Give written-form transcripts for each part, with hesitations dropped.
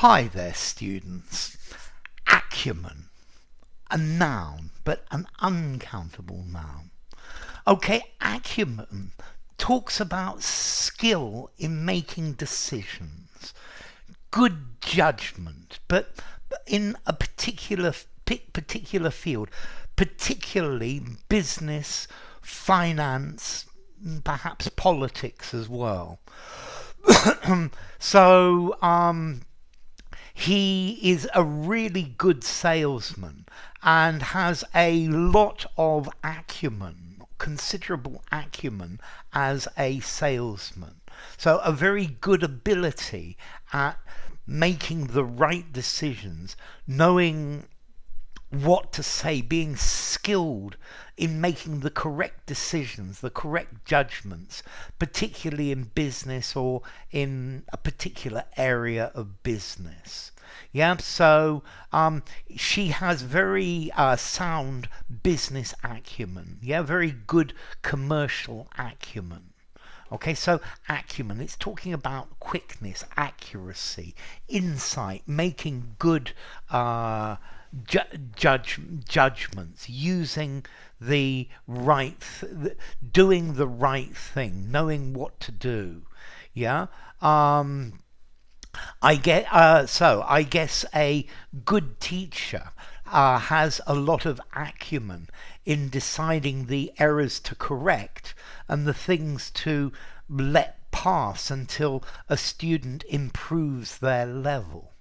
Hi there, students. Acumen, a noun, but an uncountable noun. Okay, acumen talks about skill in making decisions, good judgment, but in a particular field, particularly business, finance, perhaps politics as well. So he is a really good salesman and has a lot of acumen, considerable acumen as a salesman. So a very good ability at making the right decisions, knowing what to say, being skilled in making the correct decisions, the correct judgments, particularly in business or in a particular area of business. Yeah, so she has very sound business acumen. Yeah, very good commercial acumen. Okay, so acumen, it's talking about quickness, accuracy, insight, making good judgments, using the right, doing the right thing, knowing what to do. Yeah. I guess a good teacher has a lot of acumen in deciding the errors to correct and the things to let pass until a student improves their level.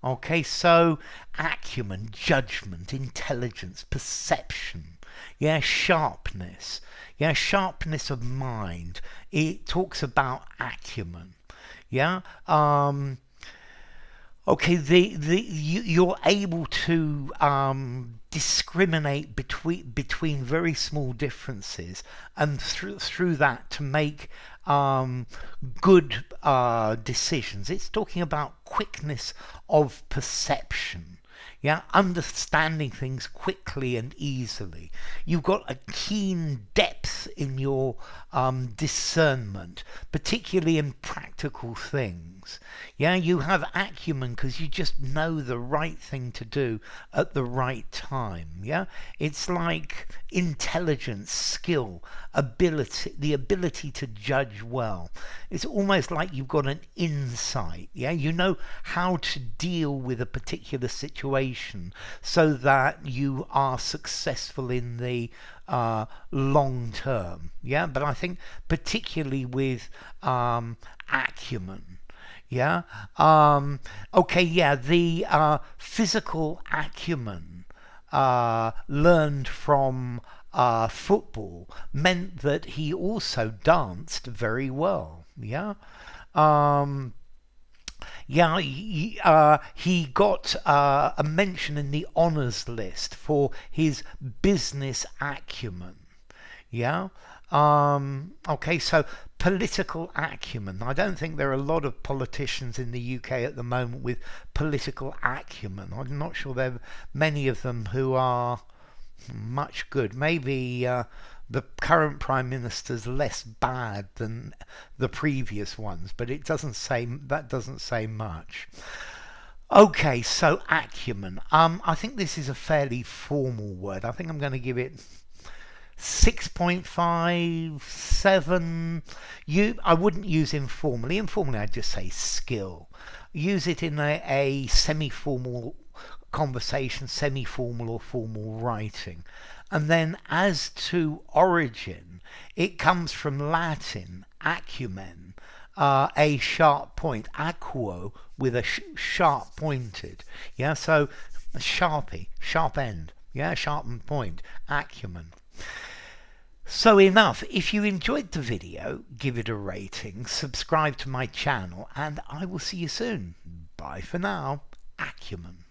Okay, so acumen, judgment, intelligence, perception, yeah, sharpness, yeah, sharpness of mind. It talks about acumen, yeah. Okay, you're able to discriminate between very small differences, and through that to make good decisions. It's talking about quickness of perception. Yeah, understanding things quickly and easily. You've got a keen depth in your discernment, particularly in practical things. Yeah, you have acumen because you just know the right thing to do at the right time. Yeah, it's like intelligence, skill, ability, the ability to judge well. It's almost like you've got an insight. Yeah, you know how to deal with a particular situation so that you are successful in the long term. Yeah, but I think particularly with acumen. Yeah. Okay. Yeah. The physical acumen learned from football meant that he also danced very well. Yeah. Yeah, he got a mention in the honours list for his business acumen. Yeah. Okay, so political acumen. I don't think there are a lot of politicians in the UK at the moment with political acumen. I'm not sure there are many of them who are much good. Maybe the current Prime Minister's less bad than the previous ones, but that doesn't say much. Okay, so acumen. I think this is a fairly formal word. I think I'm going to give it 6.57. I wouldn't use informally. Informally, I'd just say skill. Use it in a semi-formal conversation, semi-formal or formal writing. And then as to origin, it comes from Latin, acumen, a sharp point, acuo, with a sharp pointed. Yeah, so sharpie, sharp end. Yeah, sharpened point, acumen. So enough. If you enjoyed the video, give it a rating, subscribe to my channel, and I will see you soon. Bye for now. Acumen.